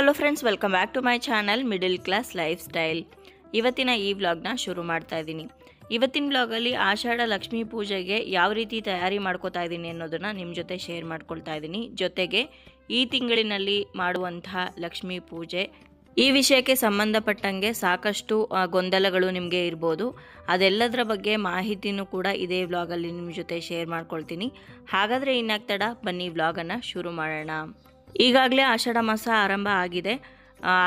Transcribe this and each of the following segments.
Hello friends, welcome back to my channel middle class lifestyle. ಇವತ್ತಿನ ಈ ವ್ಲಾಗ್ನ ಶುರು ಮಾಡ್ತಾ ಇದ್ದೀನಿ. ಇವತ್ತಿನ ವ್ಲಾಗಲ್ಲಿ ಆಷಾಢ ಲಕ್ಷ್ಮೀ ಪೂಜೆಗೆ ಯಾವ ರೀತಿ ತಯಾರಿ ಮಾಡ್ಕೋತಾ ಇದ್ದೀನಿ ಅನ್ನೋದನ್ನು ನಿಮ್ಮ ಜೊತೆ ಶೇರ್ ಮಾಡ್ಕೊಳ್ತಾ ಇದ್ದೀನಿ. ಜೊತೆಗೆ ಈ ತಿಂಗಳಿನಲ್ಲಿ ಮಾಡುವಂತಹ ಲಕ್ಷ್ಮೀ ಪೂಜೆ ಈ ವಿಷಯಕ್ಕೆ ಸಂಬಂಧಪಟ್ಟಂಗೆ ಸಾಕಷ್ಟು ಗೊಂದಲಗಳು ನಿಮಗೆ ಇರ್ಬೋದು. ಅದೆಲ್ಲದರ ಬಗ್ಗೆ ಮಾಹಿತಿನೂ ಕೂಡ ಇದೇ ವ್ಲಾಗಲ್ಲಿ ನಿಮ್ಮ ಜೊತೆ ಶೇರ್ ಮಾಡ್ಕೊಳ್ತೀನಿ. ಹಾಗಾದರೆ ಇನ್ನಾಗ್ತಡ ಬನ್ನಿ ವ್ಲಾಗನ್ನು ಶುರು ಮಾಡೋಣ. ಈಗಾಗಲೇ ಆಷಾಢ ಮಾಸ ಆರಂಭ ಆಗಿದೆ.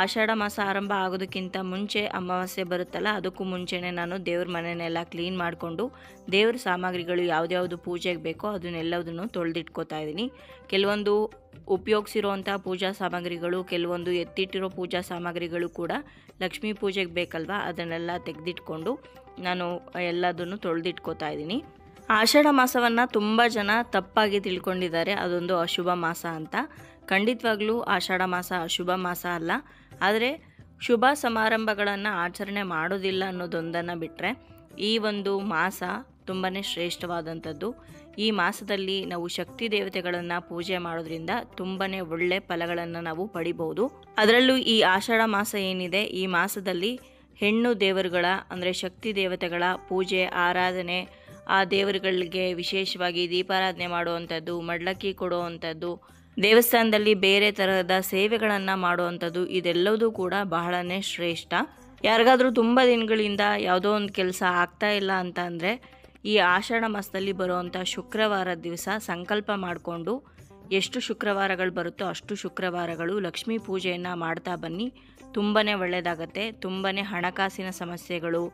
ಆಷಾಢ ಮಾಸ ಆರಂಭ ಆಗೋದಕ್ಕಿಂತ ಮುಂಚೆ ಅಮಾವಾಸ್ಯೆ ಬರುತ್ತಲ್ಲ, ಅದಕ್ಕೂ ಮುಂಚೆನೇ ನಾನು ದೇವ್ರ ಮನೆಯನ್ನೆಲ್ಲ ಕ್ಲೀನ್ ಮಾಡಿಕೊಂಡು ದೇವ್ರ ಸಾಮಗ್ರಿಗಳು ಯಾವ್ದ್ಯಾವುದು ಪೂಜೆಗೆ ಬೇಕೋ ಅದನ್ನೆಲ್ಲದನ್ನು ತೊಳೆದಿಟ್ಕೋತಾ ಇದ್ದೀನಿ. ಕೆಲವೊಂದು ಉಪಯೋಗಿಸಿರೋವಂಥ ಪೂಜಾ ಸಾಮಗ್ರಿಗಳು, ಕೆಲವೊಂದು ಎತ್ತಿಟ್ಟಿರೋ ಪೂಜಾ ಸಾಮಗ್ರಿಗಳು ಕೂಡ ಲಕ್ಷ್ಮೀ ಪೂಜೆಗೆ ಬೇಕಲ್ವ, ಅದನ್ನೆಲ್ಲ ತೆಗೆದಿಟ್ಕೊಂಡು ನಾನು ಎಲ್ಲದನ್ನು ತೊಳೆದಿಟ್ಕೋತಾ ಇದ್ದೀನಿ. ಆಷಾಢ ಮಾಸವನ್ನು ತುಂಬ ಜನ ತಪ್ಪಾಗಿ ತಿಳ್ಕೊಂಡಿದ್ದಾರೆ, ಅದೊಂದು ಅಶುಭ ಮಾಸ ಅಂತ. ಖಂಡಿತವಾಗ್ಲೂ ಆಷಾಢ ಮಾಸ ಅಶುಭ ಮಾಸ ಅಲ್ಲ. ಆದರೆ ಶುಭ ಸಮಾರಂಭಗಳನ್ನು ಆಚರಣೆ ಮಾಡೋದಿಲ್ಲ ಅನ್ನೋದೊಂದನ್ನು ಬಿಟ್ಟರೆ ಈ ಒಂದು ಮಾಸ ತುಂಬಾ ಶ್ರೇಷ್ಠವಾದಂಥದ್ದು. ಈ ಮಾಸದಲ್ಲಿ ನಾವು ಶಕ್ತಿ ದೇವತೆಗಳನ್ನು ಪೂಜೆ ಮಾಡೋದ್ರಿಂದ ತುಂಬಾ ಒಳ್ಳೆ ಫಲಗಳನ್ನು ನಾವು ಪಡಿಬೋದು. ಅದರಲ್ಲೂ ಈ ಆಷಾಢ ಮಾಸ ಏನಿದೆ, ಈ ಮಾಸದಲ್ಲಿ ಹೆಣ್ಣು ದೇವರುಗಳ ಅಂದರೆ ಶಕ್ತಿ ದೇವತೆಗಳ ಪೂಜೆ ಆರಾಧನೆ, ಆ ದೇವರುಗಳಿಗೆ ವಿಶೇಷವಾಗಿ ದೀಪಾರಾಧನೆ ಮಾಡುವಂಥದ್ದು, ಮಡ್ಲಕ್ಕಿ ಕೊಡುವಂಥದ್ದು, ದೇವಸ್ಥಾನದಲ್ಲಿ ಬೇರೆ ತರಹದ ಸೇವೆಗಳನ್ನು ಮಾಡುವಂಥದ್ದು, ಇದೆಲ್ಲವೂ ಕೂಡ ಬಹಳನೇ ಶ್ರೇಷ್ಠ. ಯಾರಿಗಾದರೂ ತುಂಬ ದಿನಗಳಿಂದ ಯಾವುದೋ ಒಂದು ಕೆಲಸ ಆಗ್ತಾ ಇಲ್ಲ ಅಂತ ಅಂದರೆ ಈ ಆಷಾಢ ಮಾಸದಲ್ಲಿ ಬರುವಂಥ ಶುಕ್ರವಾರದ ದಿವಸ ಸಂಕಲ್ಪ ಮಾಡಿಕೊಂಡು ಎಷ್ಟು ಶುಕ್ರವಾರಗಳು ಬರುತ್ತೋ ಅಷ್ಟು ಶುಕ್ರವಾರಗಳು ಲಕ್ಷ್ಮೀ ಪೂಜೆಯನ್ನು ಮಾಡ್ತಾ ಬನ್ನಿ. ತುಂಬಾ ಒಳ್ಳೆಯದಾಗತ್ತೆ. ತುಂಬಾ ಹಣಕಾಸಿನ ಸಮಸ್ಯೆಗಳು,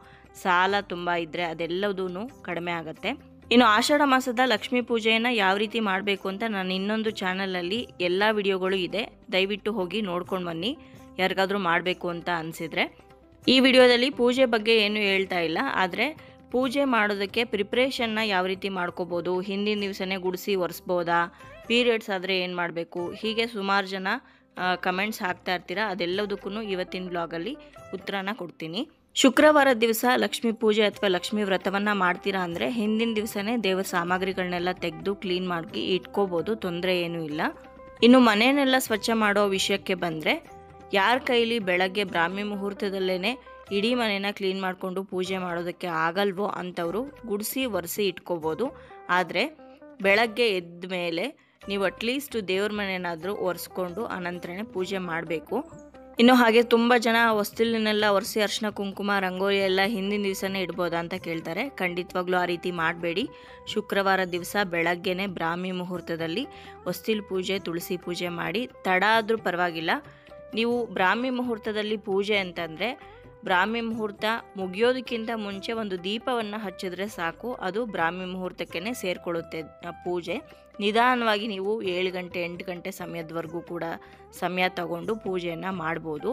ಸಾಲ ತುಂಬ ಇದ್ದರೆ ಅದೆಲ್ಲದೂ ಕಡಿಮೆ ಆಗುತ್ತೆ. ಇನ್ನು ಆಷಾಢ ಮಾಸದ ಲಕ್ಷ್ಮೀ ಪೂಜೆಯನ್ನು ಯಾವ ರೀತಿ ಮಾಡಬೇಕು ಅಂತ ನಾನು ಇನ್ನೊಂದು ಚಾನಲಲ್ಲಿ ಎಲ್ಲ ವಿಡಿಯೋಗಳು ಇದೆ, ದಯವಿಟ್ಟು ಹೋಗಿ ನೋಡ್ಕೊಂಡು ಬನ್ನಿ ಯಾರಿಗಾದರೂ ಮಾಡಬೇಕು ಅಂತ ಅನಿಸಿದರೆ. ಈ ವಿಡಿಯೋದಲ್ಲಿ ಪೂಜೆ ಬಗ್ಗೆ ಏನೂ ಹೇಳ್ತಾ ಇಲ್ಲ, ಆದರೆ ಪೂಜೆ ಮಾಡೋದಕ್ಕೆ ಪ್ರಿಪ್ರೇಷನ್ನ ಯಾವ ರೀತಿ ಮಾಡ್ಕೋಬೋದು, ಹಿಂದಿನ ದಿವಸನೇ ಗುಡಿಸಿ ಒರೆಸ್ಬೋದಾ, ಪೀರಿಯಡ್ಸ್ ಆದರೆ ಏನು ಮಾಡಬೇಕು, ಹೀಗೆ ಸುಮಾರು ಜನ ಕಮೆಂಟ್ಸ್ ಹಾಕ್ತಾ ಇರ್ತೀರ. ಅದೆಲ್ಲದಕ್ಕೂ ಇವತ್ತಿನ ಬ್ಲಾಗಲ್ಲಿ ಉತ್ತರನ ಕೊಡ್ತೀನಿ. ಶುಕ್ರವಾರದ ದಿವಸ ಲಕ್ಷ್ಮೀ ಪೂಜೆ ಅಥವಾ ಲಕ್ಷ್ಮೀ ವ್ರತವನ್ನು ಮಾಡ್ತೀರಾ ಅಂದರೆ ಹಿಂದಿನ ದಿವಸನೇ ದೇವರ ಸಾಮಗ್ರಿಗಳನ್ನೆಲ್ಲ ತೆಗೆದು ಕ್ಲೀನ್ ಮಾಡಿ ಇಟ್ಕೋಬೋದು, ತೊಂದರೆ ಏನೂ ಇಲ್ಲ. ಇನ್ನು ಮನೆಯನ್ನೆಲ್ಲ ಸ್ವಚ್ಛ ಮಾಡೋ ವಿಷಯಕ್ಕೆ ಬಂದರೆ, ಯಾರ ಕೈಲಿ ಬೆಳಗ್ಗೆ ಬ್ರಾಹ್ಮಿ ಮುಹೂರ್ತದಲ್ಲೇ ಇಡೀ ಮನೆಯನ್ನು ಕ್ಲೀನ್ ಮಾಡಿಕೊಂಡು ಪೂಜೆ ಮಾಡೋದಕ್ಕೆ ಆಗಲ್ವೋ ಅಂಥವರು ಗುಡಿಸಿ ಒರೆಸಿ ಇಟ್ಕೋಬೋದು. ಆದರೆ ಬೆಳಗ್ಗೆ ಎದ್ದ ಮೇಲೆ ನೀವು ಅಟ್ಲೀಸ್ಟ್ ದೇವ್ರ ಮನೆಯನ್ನಾದರೂ ಒರೆಸ್ಕೊಂಡು ಅನಂತರನೇ ಪೂಜೆ ಮಾಡಬೇಕು. ಇನ್ನು ಹಾಗೆ ತುಂಬ ಜನ ಹೊಸ್ತಿಲನ್ನೆಲ್ಲ ಒರೆಸಿ ಅರಿಶಿನ ಕುಂಕುಮ ರಂಗೋಲಿ ಎಲ್ಲ ಹಿಂದಿನ ದಿವಸನೇ ಇಡ್ಬೋದಾ ಅಂತ ಕೇಳ್ತಾರೆ. ಖಂಡಿತವಾಗ್ಲೂ ಆ ರೀತಿ ಮಾಡಬೇಡಿ. ಶುಕ್ರವಾರ ದಿವಸ ಬೆಳಗ್ಗೆನೇ ಬ್ರಾಹ್ಮಿ ಮುಹೂರ್ತದಲ್ಲಿ ಹೊಸ್ತಿಲು ಪೂಜೆ, ತುಳಸಿ ಪೂಜೆ ಮಾಡಿ. ತಡ ಆದರೂ ಪರವಾಗಿಲ್ಲ, ನೀವು ಬ್ರಾಹ್ಮಿ ಮುಹೂರ್ತದಲ್ಲಿ ಪೂಜೆ ಅಂತಂದರೆ ಬ್ರಾಹ್ಮಿ ಮುಹೂರ್ತ ಮುಗಿಯೋದಕ್ಕಿಂತ ಮುಂಚೆ ಒಂದು ದೀಪವನ್ನು ಹಚ್ಚಿದ್ರೆ ಸಾಕು, ಅದು ಬ್ರಾಹ್ಮಿ ಮುಹೂರ್ತಕ್ಕೇ ಸೇರಿಕೊಳ್ಳುತ್ತೆ ಪೂಜೆ. ನಿಧಾನವಾಗಿ ನೀವು 7 ಗಂಟೆ 8 ಗಂಟೆ ಸಮಯದವರೆಗೂ ಕೂಡ ಸಮಯ ತಗೊಂಡು ಪೂಜೆಯನ್ನು ಮಾಡ್ಬೋದು.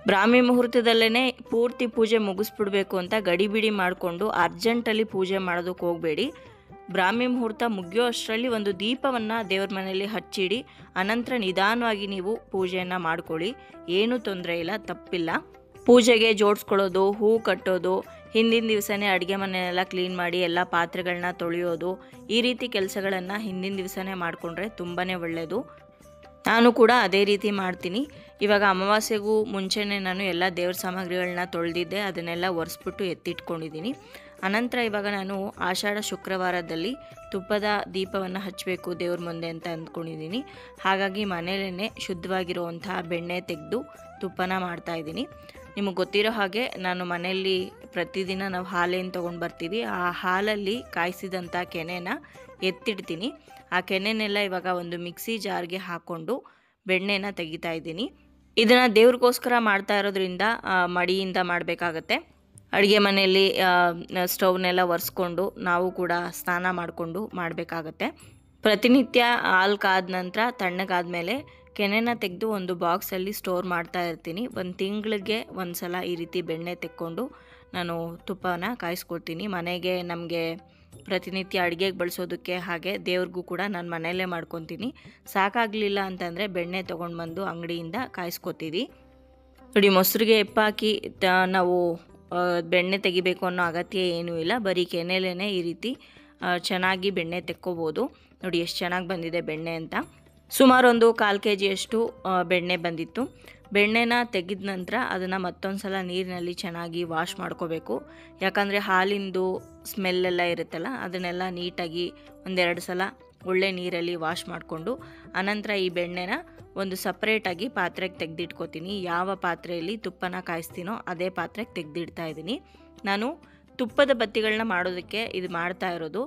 ಬ್ರಾಹ್ಮಿ ಮುಹೂರ್ತದಲ್ಲೇ ಪೂರ್ತಿ ಪೂಜೆ ಮುಗಿಸ್ಬಿಡ್ಬೇಕು ಅಂತ ಗಡಿಬಿಡಿ ಮಾಡಿಕೊಂಡು ಅರ್ಜೆಂಟಲ್ಲಿ ಪೂಜೆ ಮಾಡೋದಕ್ಕೆ ಹೋಗಬೇಡಿ. ಬ್ರಾಹ್ಮಿ ಮುಹೂರ್ತ ಮುಗಿಯೋ ಅಷ್ಟರಲ್ಲಿ ಒಂದು ದೀಪವನ್ನು ದೇವ್ರ ಮನೆಯಲ್ಲಿ ಹಚ್ಚಿಡಿ, ಅನಂತರ ನಿಧಾನವಾಗಿ ನೀವು ಪೂಜೆಯನ್ನು ಮಾಡ್ಕೊಳ್ಳಿ. ಏನೂ ತೊಂದರೆ ಇಲ್ಲ, ತಪ್ಪಿಲ್ಲ. ಪೂಜೆಗೆ ಜೋಡಿಸ್ಕೊಳ್ಳೋದು, ಹೂ ಕಟ್ಟೋದು, ಹಿಂದಿನ ದಿವಸನೇ ಅಡುಗೆ ಮನೆಯೆಲ್ಲ ಕ್ಲೀನ್ ಮಾಡಿ ಎಲ್ಲ ಪಾತ್ರೆಗಳನ್ನ ತೊಳೆಯೋದು, ಈ ರೀತಿ ಕೆಲಸಗಳನ್ನು ಹಿಂದಿನ ದಿವಸನೇ ಮಾಡಿಕೊಂಡ್ರೆ ತುಂಬಾ ಒಳ್ಳೆಯದು. ನಾನು ಕೂಡ ಅದೇ ರೀತಿ ಮಾಡ್ತೀನಿ. ಇವಾಗ ಅಮಾವಾಸ್ಯೆಗೂ ಮುಂಚೆನೇ ನಾನು ಎಲ್ಲ ದೇವ್ರ ಸಾಮಗ್ರಿಗಳನ್ನ ತೊಳೆದಿದ್ದೆ, ಅದನ್ನೆಲ್ಲ ಒರೆಸ್ಬಿಟ್ಟು ಎತ್ತಿಟ್ಕೊಂಡಿದ್ದೀನಿ. ಅನಂತರ ಇವಾಗ ನಾನು ಆಷಾಢ ಶುಕ್ರವಾರದಲ್ಲಿ ತುಪ್ಪದ ದೀಪವನ್ನು ಹಚ್ಚಬೇಕು ದೇವ್ರ ಮುಂದೆ ಅಂತ ಅಂದ್ಕೊಂಡಿದ್ದೀನಿ. ಹಾಗಾಗಿ ಮನೆಯಲ್ಲೇ ಶುದ್ಧವಾಗಿರುವಂತಹ ಬೆಣ್ಣೆ ತೆಗೆದು ತುಪ್ಪನ ಮಾಡ್ತಾಯಿದ್ದೀನಿ. ನಿಮಗೆ ಗೊತ್ತಿರೋ ಹಾಗೆ ನಾನು ಮನೆಯಲ್ಲಿ ಪ್ರತಿದಿನ ನಾವು ಹಾಲೇನು ತೊಗೊಂಡು ಬರ್ತೀವಿ, ಆ ಹಾಲಲ್ಲಿ ಕಾಯಿಸಿದಂಥ ಕೆನೆನ ಎತ್ತಿಡ್ತೀನಿ. ಆ ಕೆನೆನೆಲ್ಲ ಇವಾಗ ಒಂದು ಮಿಕ್ಸಿ ಜಾರ್ಗೆ ಹಾಕ್ಕೊಂಡು ಬೆಣ್ಣೆನ ತೆಗಿತಾ ಇದ್ದೀನಿ. ಇದನ್ನು ದೇವ್ರಿಗೋಸ್ಕರ ಮಾಡ್ತಾ ಇರೋದ್ರಿಂದ ಮಡಿಯಿಂದ ಮಾಡಬೇಕಾಗತ್ತೆ. ಅಡುಗೆ ಮನೆಯಲ್ಲಿ ಸ್ಟವ್ನೆಲ್ಲ ಒರೆಸ್ಕೊಂಡು ನಾವು ಕೂಡ ಸ್ನಾನ ಮಾಡಿಕೊಂಡು ಮಾಡಬೇಕಾಗತ್ತೆ. ಪ್ರತಿನಿತ್ಯ ಹಾಲು ಕಾದ ನಂತರ ತಣ್ಣಗಾದ್ಮೇಲೆ ಕೆನೆನ ತೆಗೆದು ಒಂದು ಬಾಕ್ಸಲ್ಲಿ ಸ್ಟೋರ್ ಮಾಡ್ತಾ ಇರ್ತೀನಿ. ಒಂದು ತಿಂಗಳಿಗೆ ಒಂದು ಸಲ ಈ ರೀತಿ ಬೆಣ್ಣೆ ತೆಕ್ಕೊಂಡು ನಾನು ತುಪ್ಪನ ಕಾಯಿಸ್ಕೊಡ್ತೀನಿ. ಮನೆಗೆ ನಮಗೆ ಪ್ರತಿನಿತ್ಯ ಅಡುಗೆಗೆ ಬಳಸೋದಕ್ಕೆ, ಹಾಗೆ ದೇವ್ರಿಗೂ ಕೂಡ ನಾನು ಮನೆಯಲ್ಲೇ ಮಾಡ್ಕೊತೀನಿ. ಸಾಕಾಗಲಿಲ್ಲ ಅಂತಂದರೆ ಬೆಣ್ಣೆ ತೊಗೊಂಡು ಬಂದು ಅಂಗಡಿಯಿಂದ ಕಾಯಿಸ್ಕೊತೀವಿ. ನೋಡಿ, ಮೊಸರಿಗೆ ಎಪ್ಪಾಕಿ ನಾವು ಬೆಣ್ಣೆ ತೆಗಿಬೇಕು ಅನ್ನೋ ಅಗತ್ಯ ಏನೂ ಇಲ್ಲ. ಬರೀ ಕೆನೆಯಲ್ಲೇ ಈ ರೀತಿ ಚೆನ್ನಾಗಿ ಬೆಣ್ಣೆ ತೆಕ್ಕೋಬೋದು. ನೋಡಿ ಎಷ್ಟು ಚೆನ್ನಾಗಿ ಬಂದಿದೆ ಬೆಣ್ಣೆ ಅಂತ. ಸುಮಾರು ಒಂದು 1/4 kg ಬೆಣ್ಣೆ ಬಂದಿತ್ತು. ಬೆಣ್ಣೆನ ತೆಗೆದ ನಂತರ ಅದನ್ನು ಮತ್ತೊಂದು ಸಲ ನೀರಿನಲ್ಲಿ ಚೆನ್ನಾಗಿ ವಾಶ್ ಮಾಡ್ಕೋಬೇಕು. ಯಾಕಂದರೆ ಹಾಲಿಂದು ಸ್ಮೆಲ್ಲೆಲ್ಲ ಇರುತ್ತಲ್ಲ, ಅದನ್ನೆಲ್ಲ ನೀಟಾಗಿ ಒಂದೆರಡು ಸಲ ಒಳ್ಳೆ ನೀರಲ್ಲಿ ವಾಶ್ ಮಾಡಿಕೊಂಡು ಅನಂತರ ಈ ಬೆಣ್ಣೆನ ಒಂದು ಸಪ್ರೇಟಾಗಿ ಪಾತ್ರೆಗೆ ತೆಗೆದಿಟ್ಕೋತೀನಿ. ಯಾವ ಪಾತ್ರೆಯಲ್ಲಿ ತುಪ್ಪನ ಕಾಯಿಸ್ತೀನೋ ಅದೇ ಪಾತ್ರೆಗೆ ತೆಗೆದಿಡ್ತಾ ಇದ್ದೀನಿ. ನಾನು ತುಪ್ಪದ ಬತ್ತಿಗಳನ್ನ ಮಾಡೋದಕ್ಕೆ ಇದು ಮಾಡ್ತಾ ಇರೋದು.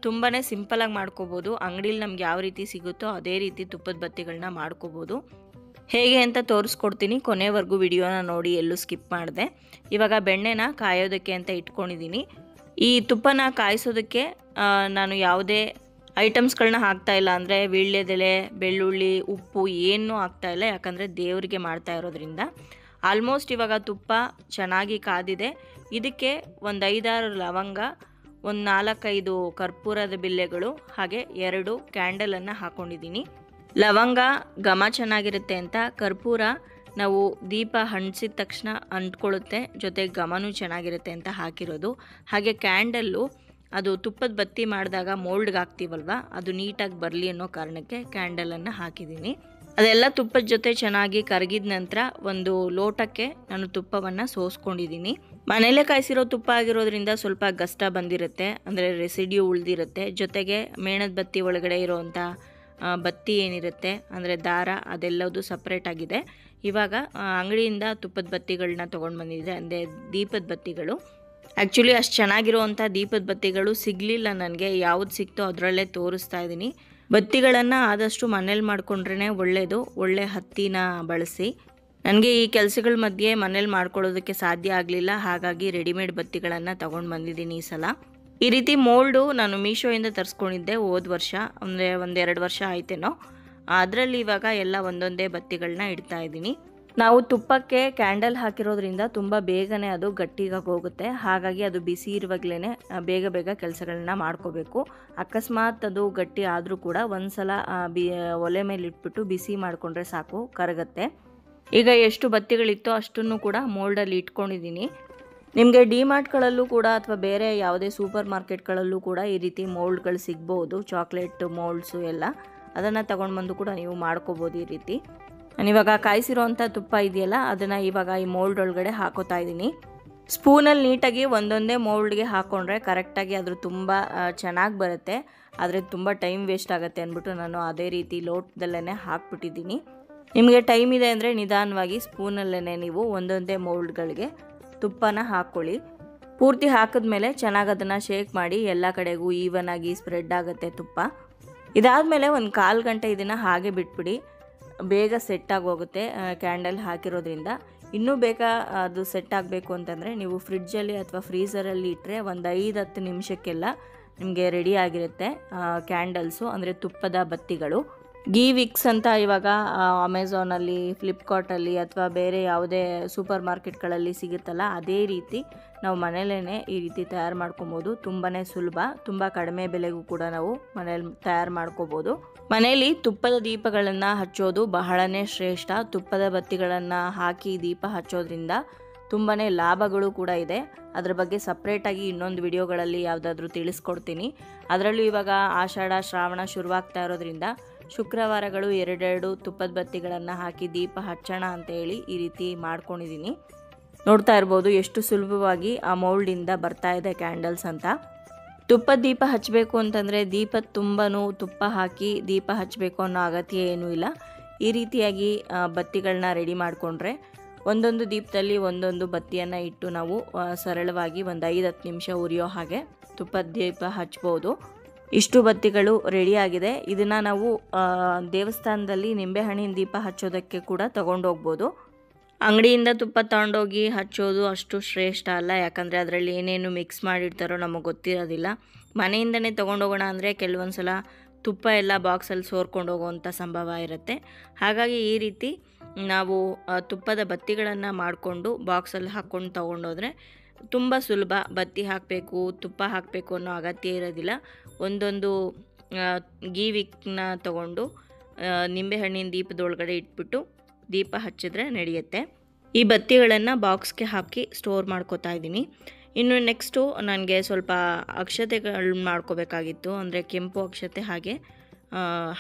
ತುಂಬಾ ಸಿಂಪಲಾಗಿ ಮಾಡ್ಕೋಬೋದು. ಅಂಗಡೀಲಿ ನಮ್ಗೆ ಯಾವ ರೀತಿ ಸಿಗುತ್ತೋ ಅದೇ ರೀತಿ ತುಪ್ಪದ ಬತ್ತಿಗಳನ್ನ ಮಾಡ್ಕೋಬೋದು. ಹೇಗೆ ಅಂತ ತೋರಿಸ್ಕೊಡ್ತೀನಿ, ಕೊನೆವರೆಗೂ ವಿಡಿಯೋನ ನೋಡಿ, ಎಲ್ಲೂ ಸ್ಕಿಪ್ ಮಾಡಿದೆ. ಇವಾಗ ಬೆಣ್ಣೆನ ಕಾಯೋದಕ್ಕೆ ಅಂತ ಇಟ್ಕೊಂಡಿದ್ದೀನಿ. ಈ ತುಪ್ಪನ ಕಾಯಿಸೋದಕ್ಕೆ ನಾನು ಯಾವುದೇ ಐಟಮ್ಸ್ಗಳನ್ನ ಹಾಕ್ತಾಯಿಲ್ಲ, ಅಂದರೆ ವೀಳ್ಯದೆಲೆ, ಬೆಳ್ಳುಳ್ಳಿ, ಉಪ್ಪು ಏನೂ ಹಾಕ್ತಾಯಿಲ್ಲ. ಯಾಕಂದರೆ ದೇವರಿಗೆ ಮಾಡ್ತಾ ಇರೋದ್ರಿಂದ. ಆಲ್ಮೋಸ್ಟ್ ಇವಾಗ ತುಪ್ಪ ಚೆನ್ನಾಗಿ ಕಾದಿದೆ. ಇದಕ್ಕೆ ಒಂದು 5-6 ಲವಂಗ, ಒಂದು 4-5 ಕರ್ಪೂರದ ಬಿಲ್ಲೆಗಳು, ಹಾಗೆ 2 ಕ್ಯಾಂಡಲನ್ನು ಹಾಕ್ಕೊಂಡಿದ್ದೀನಿ. ಲವಂಗ ಘಮ ಚೆನ್ನಾಗಿರುತ್ತೆ ಅಂತ, ಕರ್ಪೂರ ನಾವು ದೀಪ ಹಂಚಿದ ತಕ್ಷಣ ಅಂಟ್ಕೊಳ್ಳುತ್ತೆ, ಜೊತೆಗೆ ಘಮನೂ ಚೆನ್ನಾಗಿರುತ್ತೆ ಅಂತ ಹಾಕಿರೋದು. ಹಾಗೆ ಕ್ಯಾಂಡಲ್ಲು ಅದು ತುಪ್ಪದ ಬತ್ತಿ ಮಾಡಿದಾಗ ಮೋಲ್ಡ್ಗೆ ಹಾಕ್ತೀವಲ್ವ, ಅದು ನೀಟಾಗಿ ಬರಲಿ ಅನ್ನೋ ಕಾರಣಕ್ಕೆ ಕ್ಯಾಂಡಲನ್ನು ಹಾಕಿದ್ದೀನಿ. ಅದೆಲ್ಲ ತುಪ್ಪದ ಜೊತೆ ಚೆನ್ನಾಗಿ ಕರಗಿದ ನಂತರ ಒಂದು ಲೋಟಕ್ಕೆ ನಾನು ತುಪ್ಪವನ್ನು ಸೋಸ್ಕೊಂಡಿದ್ದೀನಿ. ಮನೇಲೇ ಕಾಯಿಸಿರೋ ತುಪ್ಪ ಆಗಿರೋದ್ರಿಂದ ಸ್ವಲ್ಪ ಗಷ್ಟ ಬಂದಿರುತ್ತೆ, ಅಂದರೆ ರೆಸಿಡ್ಯೂ ಉಳಿದಿರುತ್ತೆ. ಜೊತೆಗೆ ಮೇಣದ ಬತ್ತಿ ಒಳಗಡೆ ಇರೋವಂಥ ಬತ್ತಿ ಏನಿರುತ್ತೆ, ಅಂದರೆ ದಾರ, ಅದೆಲ್ಲದು ಸಪ್ರೇಟ್ ಆಗಿದೆ. ಇವಾಗ ಅಂಗಡಿಯಿಂದ ತುಪ್ಪದ ಬತ್ತಿಗಳನ್ನ ತೊಗೊಂಡು ಬಂದಿದ್ದೆ, ಅಂದರೆ ದೀಪದ ಬತ್ತಿಗಳು. ಆ್ಯಕ್ಚುಲಿ ಅಷ್ಟು ಚೆನ್ನಾಗಿರುವಂಥ ದೀಪದ ಬತ್ತಿಗಳು ಸಿಗಲಿಲ್ಲ ನನಗೆ. ಯಾವುದು ಸಿಕ್ತೋ ಅದರಲ್ಲೇ ತೋರಿಸ್ತಾ ಇದ್ದೀನಿ. ಬತ್ತಿಗಳನ್ನು ಆದಷ್ಟು ಮನೇಲಿ ಮಾಡ್ಕೊಂಡ್ರೇ ಒಳ್ಳೆಯದು. ಒಳ್ಳೆ ಹತ್ತಿನ ಬಳಸಿ. ನನಗೆ ಈ ಕೆಲಸಗಳ ಮಧ್ಯೆ ಮನೇಲಿ ಮಾಡ್ಕೊಳ್ಳೋದಕ್ಕೆ ಸಾಧ್ಯ ಆಗಲಿಲ್ಲ, ಹಾಗಾಗಿ ರೆಡಿಮೇಡ್ ಬತ್ತಿಗಳನ್ನು ತೊಗೊಂಡು ಬಂದಿದ್ದೀನಿ ಈ ಸಲ. ಈ ರೀತಿ ಮೋಲ್ಡು ನಾನು ಮೀಶೋಯಿಂದ ತರಿಸ್ಕೊಂಡಿದ್ದೆ ಹೋದ ವರ್ಷ, ಅಂದರೆ 1-2 ವರ್ಷ ಆಯ್ತೇನೋ. ಅದರಲ್ಲಿ ಇವಾಗ ಎಲ್ಲ ಒಂದೊಂದೇ ಬತ್ತಿಗಳನ್ನ ಇಡ್ತಾ ಇದ್ದೀನಿ. ನಾವು ತುಪ್ಪಕ್ಕೆ ಕ್ಯಾಂಡಲ್ ಹಾಕಿರೋದ್ರಿಂದ ತುಂಬ ಬೇಗನೆ ಅದು ಗಟ್ಟಿಗಾಗಿ ಹೋಗುತ್ತೆ. ಹಾಗಾಗಿ ಅದು ಬಿಸಿ ಇರುವಾಗಲೇ ಬೇಗ ಬೇಗ ಕೆಲಸಗಳನ್ನ ಮಾಡ್ಕೋಬೇಕು. ಅಕಸ್ಮಾತ್ ಅದು ಗಟ್ಟಿ ಆದರೂ ಕೂಡ ಒಂದು ಸಲ ಒಲೆ ಮೇಲೆ ಇಟ್ಬಿಟ್ಟು ಬಿಸಿ ಮಾಡಿಕೊಂಡ್ರೆ ಸಾಕು, ಕರಗುತ್ತೆ. ಈಗ ಎಷ್ಟು ಬತ್ತಿಗಳಿತ್ತೋ ಅಷ್ಟನ್ನು ಕೂಡ ಮೋಲ್ಡಲ್ಲಿ ಇಟ್ಕೊಂಡಿದ್ದೀನಿ. ನಿಮಗೆ ಡಿಮಾರ್ಟ್ಗಳಲ್ಲೂ ಕೂಡ ಅಥವಾ ಬೇರೆ ಯಾವುದೇ ಸೂಪರ್ ಮಾರ್ಕೆಟ್ಗಳಲ್ಲೂ ಕೂಡ ಈ ರೀತಿ ಮೋಲ್ಡ್ಗಳು ಸಿಗ್ಬೋದು. ಚಾಕ್ಲೇಟ್ ಮೋಲ್ಡ್ಸು ಎಲ್ಲ, ಅದನ್ನು ತಗೊಂಡು ಬಂದು ಕೂಡ ನೀವು ಮಾಡ್ಕೋಬೋದು ಈ ರೀತಿ. ನಾನಿವಾಗ ಕಾಯಿಸಿರೋವಂಥ ತುಪ್ಪ ಇದೆಯಲ್ಲ, ಅದನ್ನು ಇವಾಗ ಈ ಮೋಲ್ಡ್ ಒಳಗಡೆ ಹಾಕೋತಾ ಇದ್ದೀನಿ. ಸ್ಪೂನಲ್ಲಿ ನೀಟಾಗಿ ಒಂದೊಂದೇ ಮೋಲ್ಡ್ಗೆ ಹಾಕ್ಕೊಂಡ್ರೆ ಕರೆಕ್ಟಾಗಿ ಅದ್ರ ತುಂಬ ಚೆನ್ನಾಗಿ ಬರುತ್ತೆ. ಆದರೆ ತುಂಬ ಟೈಮ್ ವೇಸ್ಟ್ ಆಗುತ್ತೆ ಅಂದ್ಬಿಟ್ಟು ನಾನು ಅದೇ ರೀತಿ ಲೋಟದಲ್ಲೇ ಹಾಕ್ಬಿಟ್ಟಿದ್ದೀನಿ. ನಿಮಗೆ ಟೈಮ್ ಇದೆ ಅಂದರೆ ನಿಧಾನವಾಗಿ ಸ್ಪೂನಲ್ಲೇ ನೀವು ಒಂದೊಂದೇ ಮೋಲ್ಡ್ಗಳಿಗೆ ತುಪ್ಪನ ಹಾಕ್ಕೊಳ್ಳಿ. ಪೂರ್ತಿ ಹಾಕಿದ್ಮೇಲೆ ಚೆನ್ನಾಗಿ ಅದನ್ನು ಶೇಕ್ ಮಾಡಿ ಎಲ್ಲ ಕಡೆಗೂ ಈವನ್ ಆಗಿ ಸ್ಪ್ರೆಡ್ ಆಗುತ್ತೆ ತುಪ್ಪ. ಇದಾದಮೇಲೆ ಒಂದು 1/4 ಗಂಟೆ ಇದನ್ನು ಹಾಗೆ ಬಿಟ್ಬಿಡಿ, ಬೇಗ ಸೆಟ್ ಆಗೋಗುತ್ತೆ ಕ್ಯಾಂಡಲ್ ಹಾಕಿರೋದ್ರಿಂದ. ಇನ್ನೂ ಬೇಗ ಅದು ಸೆಟ್ ಆಗಬೇಕು ಅಂತಂದರೆ ನೀವು ಫ್ರಿಡ್ಜಲ್ಲಿ ಅಥವಾ ಫ್ರೀಝರಲ್ಲಿ ಇಟ್ಟರೆ ಒಂದು 5-10 ನಿಮಿಷಕ್ಕೆಲ್ಲ ನಿಮಗೆ ರೆಡಿ ಆಗಿರುತ್ತೆ ಕ್ಯಾಂಡಲ್ಸು, ಅಂದರೆ ತುಪ್ಪದ ಬತ್ತಿಗಳು. ಗೀ ವಿಕ್ಸ್ ಅಂತ ಇವಾಗ ಅಮೆಝಾನಲ್ಲಿ, ಫ್ಲಿಪ್ಕಾರ್ಟಲ್ಲಿ ಅಥವಾ ಬೇರೆ ಯಾವುದೇ ಸೂಪರ್ ಮಾರ್ಕೆಟ್ಗಳಲ್ಲಿ ಸಿಗುತ್ತಲ್ಲ, ಅದೇ ರೀತಿ ನಾವು ಮನೇಲೇ ಈ ರೀತಿ ತಯಾರು ಮಾಡ್ಕೊಬೋದು. ತುಂಬಾ ಸುಲಭ, ತುಂಬ ಕಡಿಮೆ ಬೆಲೆಗೂ ಕೂಡ ನಾವು ಮನೇಲಿ ತಯಾರು ಮಾಡ್ಕೋಬೋದು. ಮನೇಲಿ ತುಪ್ಪದ ದೀಪಗಳನ್ನು ಹಚ್ಚೋದು ಬಹಳನೇ ಶ್ರೇಷ್ಠ. ತುಪ್ಪದ ಬತ್ತಿಗಳನ್ನು ಹಾಕಿ ದೀಪ ಹಚ್ಚೋದ್ರಿಂದ ತುಂಬಾ ಲಾಭಗಳು ಕೂಡ ಇದೆ. ಅದರ ಬಗ್ಗೆ ಸಪ್ರೇಟಾಗಿ ಇನ್ನೊಂದು ವಿಡಿಯೋಗಳಲ್ಲಿ ಯಾವುದಾದ್ರೂ ತಿಳಿಸ್ಕೊಡ್ತೀನಿ. ಅದರಲ್ಲೂ ಇವಾಗ ಆಷಾಢ ಶ್ರಾವಣ ಶುರುವಾಗ್ತಾ ಇರೋದ್ರಿಂದ ಶುಕ್ರವಾರಗಳು 2 ತುಪ್ಪದ ಬತ್ತಿಗಳನ್ನು ಹಾಕಿ ದೀಪ ಹಚ್ಚೋಣ ಅಂತ ಹೇಳಿ ಈ ರೀತಿ ಮಾಡ್ಕೊಂಡಿದ್ದೀನಿ. ನೋಡ್ತಾ ಇರ್ಬೋದು ಎಷ್ಟು ಸುಲಭವಾಗಿ ಆ ಮೌಲ್ಡಿಂದ ಬರ್ತಾ ಇದೆ ಕ್ಯಾಂಡಲ್ಸ್ ಅಂತ. ತುಪ್ಪದ ದೀಪ ಹಚ್ಚಬೇಕು ಅಂತಂದರೆ ದೀಪದ ತುಂಬನೂ ತುಪ್ಪ ಹಾಕಿ ದೀಪ ಹಚ್ಚಬೇಕು ಅನ್ನೋ ಅಗತ್ಯ ಏನೂ ಇಲ್ಲ. ಈ ರೀತಿಯಾಗಿ ಬತ್ತಿಗಳನ್ನ ರೆಡಿ ಮಾಡಿಕೊಂಡ್ರೆ ಒಂದೊಂದು ದೀಪದಲ್ಲಿ ಒಂದೊಂದು ಬತ್ತಿಯನ್ನು ಇಟ್ಟು ನಾವು ಸರಳವಾಗಿ ಒಂದು 5-10 ನಿಮಿಷ ಉರಿಯೋ ಹಾಗೆ ತುಪ್ಪದ ದೀಪ ಹಚ್ಬೋದು. ಇಷ್ಟು ಬತ್ತಿಗಳು ರೆಡಿಯಾಗಿದೆ. ಇದನ್ನು ನಾವು ದೇವಸ್ಥಾನದಲ್ಲಿ ನಿಂಬೆಹಣ್ಣಿನ ದೀಪ ಹಚ್ಚೋದಕ್ಕೆ ಕೂಡ ತೊಗೊಂಡೋಗ್ಬೋದು. ಅಂಗಡಿಯಿಂದ ತುಪ್ಪ ತೊಗೊಂಡೋಗಿ ಹಚ್ಚೋದು ಅಷ್ಟು ಶ್ರೇಷ್ಠ ಅಲ್ಲ, ಯಾಕಂದರೆ ಅದರಲ್ಲಿ ಏನೇನು ಮಿಕ್ಸ್ ಮಾಡಿರ್ತಾರೋ ನಮಗೆ ಗೊತ್ತಿರೋದಿಲ್ಲ. ಮನೆಯಿಂದನೇ ತೊಗೊಂಡೋಗೋಣ ಅಂದರೆ ಕೆಲವೊಂದು ಸಲ ತುಪ್ಪ ಎಲ್ಲ ಬಾಕ್ಸಲ್ಲಿ ಸೋರ್ಕೊಂಡು ಹೋಗೋವಂಥ ಸಂಭವ ಇರುತ್ತೆ. ಹಾಗಾಗಿ ಈ ರೀತಿ ನಾವು ತುಪ್ಪದ ಬತ್ತಿಗಳನ್ನು ಮಾಡಿಕೊಂಡು ಬಾಕ್ಸಲ್ಲಿ ಹಾಕ್ಕೊಂಡು ತೊಗೊಂಡೋದ್ರೆ ತುಂಬ ಸುಲಭ. ಬತ್ತಿ ಹಾಕಬೇಕು, ತುಪ್ಪ ಹಾಕಬೇಕು ಅನ್ನೋ ಅಗತ್ಯ ಇರೋದಿಲ್ಲ. ಒಂದೊಂದು ಗೀ ವಿಕ್ನ ತೊಗೊಂಡು ನಿಂಬೆಹಣ್ಣಿನ ದೀಪದೊಳಗಡೆ ಇಟ್ಬಿಟ್ಟು ದೀಪ ಹಚ್ಚಿದ್ರೆ ನಡೆಯುತ್ತೆ. ಈ ಬತ್ತಿಗಳನ್ನು ಬಾಕ್ಸ್ಗೆ ಹಾಕಿ ಸ್ಟೋರ್ ಮಾಡ್ಕೋತಾ ಇದ್ದೀನಿ. ಇನ್ನು ನೆಕ್ಸ್ಟು ನನಗೆ ಸ್ವಲ್ಪ ಅಕ್ಷತೆಗಳು ಮಾಡ್ಕೋಬೇಕಾಗಿತ್ತು, ಅಂದರೆ ಕೆಂಪು ಅಕ್ಷತೆ ಹಾಗೆ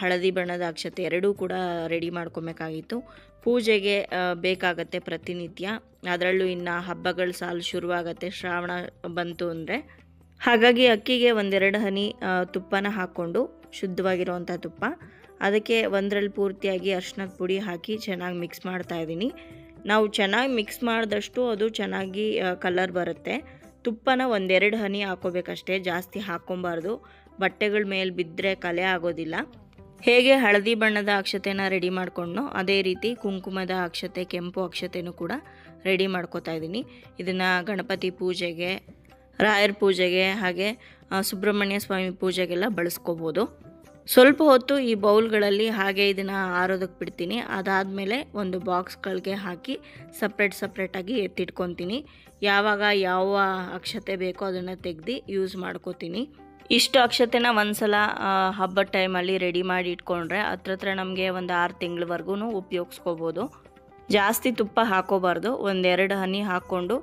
ಹಳದಿ ಬಣ್ಣದ ಅಕ್ಷತೆ ಎರಡೂ ಕೂಡ ರೆಡಿ ಮಾಡ್ಕೊಬೇಕಾಗಿತ್ತು. ಪೂಜೆಗೆ ಬೇಕಾಗತ್ತೆ ಪ್ರತಿನಿತ್ಯ. ಅದರಲ್ಲೂ ಇನ್ನು ಹಬ್ಬಗಳ ಸಾಲು ಶುರುವಾಗತ್ತೆ ಶ್ರಾವಣ ಬಂತು ಅಂದರೆ. ಹಾಗಾಗಿ ಅಕ್ಕಿಗೆ ಒಂದೆರಡು ಹನಿ ತುಪ್ಪನ ಹಾಕ್ಕೊಂಡು, ಶುದ್ಧವಾಗಿರುವಂಥ ತುಪ್ಪ, ಅದಕ್ಕೆ ಒಂದರಲ್ಲಿ ಪೂರ್ತಿಯಾಗಿ ಅರಿಶಿನದ ಪುಡಿ ಹಾಕಿ ಚೆನ್ನಾಗಿ ಮಿಕ್ಸ್ ಮಾಡ್ತಾಯಿದ್ದೀನಿ. ನಾವು ಚೆನ್ನಾಗಿ ಮಿಕ್ಸ್ ಮಾಡಿದಷ್ಟು ಅದು ಚೆನ್ನಾಗಿ ಕಲರ್ ಬರುತ್ತೆ. ತುಪ್ಪನ ಒಂದೆರಡು ಹನಿ ಹಾಕೋಬೇಕಷ್ಟೇ, ಜಾಸ್ತಿ ಹಾಕ್ಕೊಬಾರ್ದು. ಬಟ್ಟೆಗಳ ಮೇಲೆ ಬಿದ್ದರೆ ಕಲೆ ಆಗೋದಿಲ್ಲ. ಹೇಗೆ ಹಳದಿ ಬಣ್ಣದ ಅಕ್ಷತೆನ ರೆಡಿ ಮಾಡ್ಕೊಂಡು ಅದೇ ರೀತಿ ಕುಂಕುಮದ ಅಕ್ಷತೆ, ಕೆಂಪು ಅಕ್ಷತೆನೂ ಕೂಡ ರೆಡಿ ಮಾಡ್ಕೋತಾ ಇದ್ದೀನಿ. ಇದನ್ನು ಗಣಪತಿ ಪೂಜೆಗೆ, ರಾಯರ ಪೂಜೆಗೆ, ಹಾಗೆ ಸುಬ್ರಹ್ಮಣ್ಯ ಸ್ವಾಮಿ ಪೂಜೆಗೆಲ್ಲ ಬಳಸ್ಕೋಬೋದು. ಸ್ವಲ್ಪ ಹೊತ್ತು ಈ ಬೌಲ್ಗಳಲ್ಲಿ ಹಾಗೆ ಇದನ್ನು ಆರೋದಕ್ಕೆ ಬಿಡ್ತೀನಿ. ಅದಾದಮೇಲೆ ಒಂದು ಬಾಕ್ಸ್ಗಳಿಗೆ ಹಾಕಿ ಸಪ್ರೇಟಾಗಿ ಎತ್ತಿಟ್ಕೊತೀನಿ. ಯಾವಾಗ ಯಾವ ಅಕ್ಷತೆ ಬೇಕೋ ಅದನ್ನು ತೆಗೆದು ಯೂಸ್ ಮಾಡ್ಕೋತೀನಿ. ಇಷ್ಟು ಅಕ್ಷತೆನ ಒಂದ್ಸಲ ಹಬ್ಬದ ಟೈಮಲ್ಲಿ ರೆಡಿ ಮಾಡಿ ಇಟ್ಕೊಂಡ್ರೆ ಹತ್ರ ನಮಗೆ ಒಂದು 6 ತಿಂಗಳವರೆಗೂ ಉಪಯೋಗಿಸ್ಕೋಬೋದು. ಜಾಸ್ತಿ ತುಪ್ಪ ಹಾಕೋಬಾರ್ದು. ಒಂದೆರಡು ಹನಿ ಹಾಕ್ಕೊಂಡು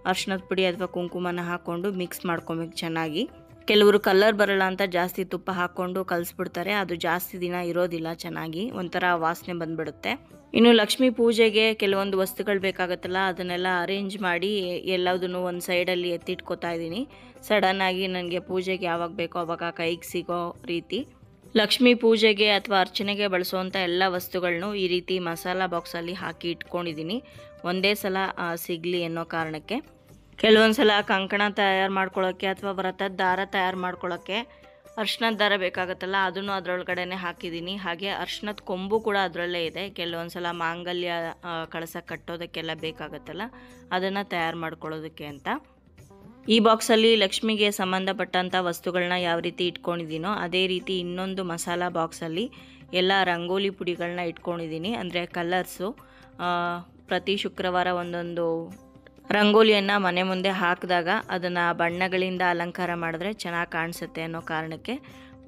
ಅರಿಶಿನದ ಪುಡಿ ಅಥವಾ ಕುಂಕುಮನ ಹಾಕ್ಕೊಂಡು ಮಿಕ್ಸ್ ಮಾಡ್ಕೊಬೇಕು ಚೆನ್ನಾಗಿ. ಕೆಲವರು ಕಲರ್ ಬರಲ್ಲ ಅಂತ ಜಾಸ್ತಿ ತುಪ್ಪ ಹಾಕ್ಕೊಂಡು ಕಲಿಸ್ಬಿಡ್ತಾರೆ. ಅದು ಜಾಸ್ತಿ ದಿನ ಇರೋದಿಲ್ಲ, ಚೆನ್ನಾಗಿ ಒಂಥರ ವಾಸನೆ ಬಂದುಬಿಡುತ್ತೆ. ಇನ್ನು ಲಕ್ಷ್ಮೀ ಪೂಜೆಗೆ ಕೆಲವೊಂದು ವಸ್ತುಗಳು ಬೇಕಾಗುತ್ತಲ್ಲ, ಅದನ್ನೆಲ್ಲ ಅರೇಂಜ್ ಮಾಡಿ ಎಲ್ಲದನ್ನು ಒಂದು ಸೈಡಲ್ಲಿ ಎತ್ತಿಟ್ಕೋತಾ ಇದ್ದೀನಿ. ಸಡನ್ನಾಗಿ ನನಗೆ ಪೂಜೆಗೆ ಯಾವಾಗ ಬೇಕೋ ಆವಾಗ ಕೈಗೆ ಸಿಗೋ ರೀತಿ. ಲಕ್ಷ್ಮೀ ಪೂಜೆಗೆ ಅಥವಾ ಅರ್ಚನೆಗೆ ಬಳಸುವಂಥ ಎಲ್ಲ ವಸ್ತುಗಳನ್ನು ಈ ರೀತಿ ಮಸಾಲ ಬಾಕ್ಸಲ್ಲಿ ಹಾಕಿ ಇಟ್ಕೊಂಡಿದ್ದೀನಿ, ಒಂದೇ ಸಲ ಸಿಗಲಿ ಅನ್ನೋ ಕಾರಣಕ್ಕೆ. ಕೆಲವೊಂದು ಸಲ ಕಂಕಣ ತಯಾರು ಮಾಡ್ಕೊಳ್ಳೋಕ್ಕೆ ಅಥವಾ ವ್ರತದ ದಾರ ತಯಾರು ಮಾಡ್ಕೊಳ್ಳೋಕ್ಕೆ ಅರ್ಶಿನದ ದಾರ ಬೇಕಾಗುತ್ತಲ್ಲ, ಅದನ್ನು ಅದರೊಳಗಡೆ ಹಾಕಿದ್ದೀನಿ. ಹಾಗೆ ಅರ್ಶಿನದ ಕೊಂಬು ಕೂಡ ಅದರಲ್ಲೇ ಇದೆ. ಕೆಲವೊಂದು ಸಲ ಮಾಂಗಲ್ಯ ಕಳಸ ಕಟ್ಟೋದಕ್ಕೆಲ್ಲ ಬೇಕಾಗುತ್ತಲ್ಲ, ಅದನ್ನು ತಯಾರು ಮಾಡ್ಕೊಳ್ಳೋದಕ್ಕೆ ಅಂತ. ಈ ಬಾಕ್ಸಲ್ಲಿ ಲಕ್ಷ್ಮಿಗೆ ಸಂಬಂಧಪಟ್ಟಂಥ ವಸ್ತುಗಳನ್ನ ಯಾವ ರೀತಿ ಇಟ್ಕೊಂಡಿದ್ದೀನೋ ಅದೇ ರೀತಿ ಇನ್ನೊಂದು ಮಸಾಲ ಬಾಕ್ಸಲ್ಲಿ ಎಲ್ಲ ರಂಗೋಲಿ ಪುಡಿಗಳನ್ನ ಇಟ್ಕೊಂಡಿದ್ದೀನಿ. ಅಂದರೆ ಕಲರ್ಸು. ಪ್ರತಿ ಶುಕ್ರವಾರ ಒಂದೊಂದು ರಂಗೋಲಿಯನ್ನು ಮನೆ ಮುಂದೆ ಹಾಕಿದಾಗ ಅದನ್ನು ಬಣ್ಣಗಳಿಂದ ಅಲಂಕಾರ ಮಾಡಿದ್ರೆ ಚೆನ್ನಾಗಿ ಕಾಣಿಸುತ್ತೆ ಅನ್ನೋ ಕಾರಣಕ್ಕೆ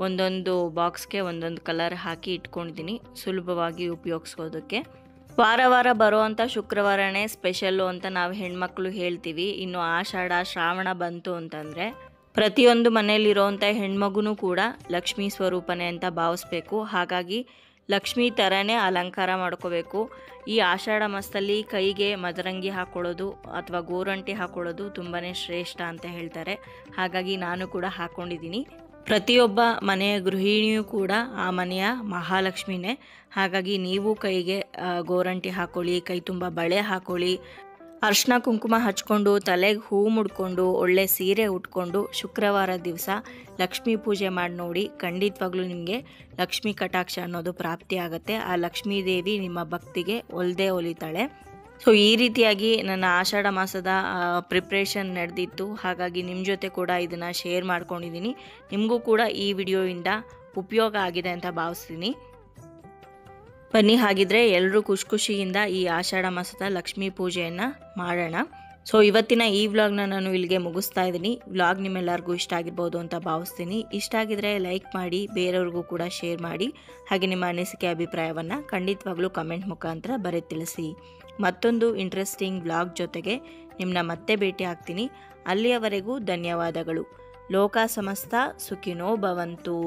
ಒಂದೊಂದು ಬಾಕ್ಸ್ಗೆ ಒಂದೊಂದು ಕಲರ್ ಹಾಕಿ ಇಟ್ಕೊಂಡಿದ್ದೀನಿ, ಸುಲಭವಾಗಿ ಉಪಯೋಗಿಸೋದಕ್ಕೆ. ವಾರ ಬರೋವಂಥ ಶುಕ್ರವಾರನೇ ಸ್ಪೆಷಲ್ಲು ಅಂತ ನಾವು ಹೆಣ್ಮಕ್ಳು ಹೇಳ್ತೀವಿ. ಇನ್ನು ಆಷಾಢ, ಶ್ರಾವಣ ಬಂತು ಅಂತಂದರೆ ಪ್ರತಿಯೊಂದು ಮನೆಯಲ್ಲಿರೋವಂಥ ಹೆಣ್ಮಗುನೂ ಕೂಡ ಲಕ್ಷ್ಮೀ ಸ್ವರೂಪನೇ ಅಂತ ಭಾವಿಸ್ಬೇಕು. ಹಾಗಾಗಿ ಲಕ್ಷ್ಮೀ ಥರನೇ ಅಲಂಕಾರ ಮಾಡ್ಕೋಬೇಕು. ಈ ಆಷಾಢ ಮಾಸದಲ್ಲಿ ಕೈಗೆ ಮದರಂಗಿ ಹಾಕ್ಕೊಳ್ಳೋದು ಅಥವಾ ಗೋರಂಟಿ ಹಾಕ್ಕೊಳ್ಳೋದು ತುಂಬಾ ಶ್ರೇಷ್ಠ ಅಂತ ಹೇಳ್ತಾರೆ. ಹಾಗಾಗಿ ನಾನು ಕೂಡ ಹಾಕ್ಕೊಂಡಿದ್ದೀನಿ. ಪ್ರತಿಯೊಬ್ಬ ಮನೆಯ ಗೃಹಿಣಿಯೂ ಕೂಡ ಆ ಮನೆಯ ಮಹಾಲಕ್ಷ್ಮಿನೇ. ಹಾಗಾಗಿ ನೀವು ಕೈಗೆ ಗೋರಂಟಿ ಹಾಕ್ಕೊಳ್ಳಿ, ಕೈ ತುಂಬ ಬಳೆ ಹಾಕ್ಕೊಳ್ಳಿ, ಅರಿಶಿನ ಕುಂಕುಮ ಹಚ್ಕೊಂಡು, ತಲೆಗೆ ಹೂ ಮುಡ್ಕೊಂಡು, ಒಳ್ಳೆ ಸೀರೆ ಉಟ್ಕೊಂಡು ಶುಕ್ರವಾರ ದಿವಸ ಲಕ್ಷ್ಮೀ ಪೂಜೆ ಮಾಡಿ ನೋಡಿ. ಖಂಡಿತವಾಗ್ಲೂ ನಿಮಗೆ ಲಕ್ಷ್ಮೀ ಕಟಾಕ್ಷ ಅನ್ನೋದು ಪ್ರಾಪ್ತಿ ಆಗುತ್ತೆ. ಆ ಲಕ್ಷ್ಮೀ ದೇವಿ ನಿಮ್ಮ ಭಕ್ತಿಗೆ ಒಲಿತಾಳೆ. ಸೊ ಈ ರೀತಿಯಾಗಿ ನನ್ನ ಆಷಾಢ ಮಾಸದ ಪ್ರಿಪ್ರೇಷನ್ ನಡೆದಿತ್ತು. ಹಾಗಾಗಿ ನಿಮ್ಮ ಜೊತೆ ಕೂಡ ಇದನ್ನು ಶೇರ್ ಮಾಡ್ಕೊಂಡಿದ್ದೀನಿ. ನಿಮಗೂ ಕೂಡ ಈ ವಿಡಿಯೋಯಿಂದ ಉಪಯೋಗ ಆಗಿದೆ ಅಂತ ಭಾವಿಸ್ತೀನಿ. ಬನ್ನಿ ಹಾಗಿದ್ರೆ ಎಲ್ಲರೂ ಖುಷಿಯಿಂದ ಈ ಆಷಾಢ ಮಾಸದ ಲಕ್ಷ್ಮೀ ಪೂಜೆಯನ್ನು ಮಾಡೋಣ. ಸೊ ಇವತ್ತಿನ ಈ ವ್ಲಾಗ್ನ ನಾನು ಇಲ್ಲಿಗೆ ಮುಗಿಸ್ತಾ ಇದ್ದೀನಿ. ವ್ಲಾಗ್ ನಿಮ್ಮೆಲ್ಲರಿಗೂ ಇಷ್ಟ ಆಗಿರ್ಬೋದು ಅಂತ ಭಾವಿಸ್ತೀನಿ. ಇಷ್ಟ ಆಗಿದ್ರೆ ಲೈಕ್ ಮಾಡಿ, ಬೇರೆಯವ್ರಿಗೂ ಕೂಡ ಶೇರ್ ಮಾಡಿ. ಹಾಗೆ ನಿಮ್ಮ ಅನಿಸಿಕೆ, ಅಭಿಪ್ರಾಯವನ್ನು ಖಂಡಿತವಾಗ್ಲೂ ಕಮೆಂಟ್ ಮುಖಾಂತರ ಬರೆದು ತಿಳಿಸಿ. ಮತ್ತೊಂದು ಇಂಟ್ರೆಸ್ಟಿಂಗ್ ವ್ಲಾಗ್ ಜೊತೆಗೆ ನಿಮ್ಮನ್ನ ಮತ್ತೆ ಭೇಟಿ ಆಗ್ತೀನಿ. ಅಲ್ಲಿಯವರೆಗೂ ಧನ್ಯವಾದಗಳು. ಲೋಕ ಸಮಸ್ತ ಸುಖಿನೋ ಭವಂತು.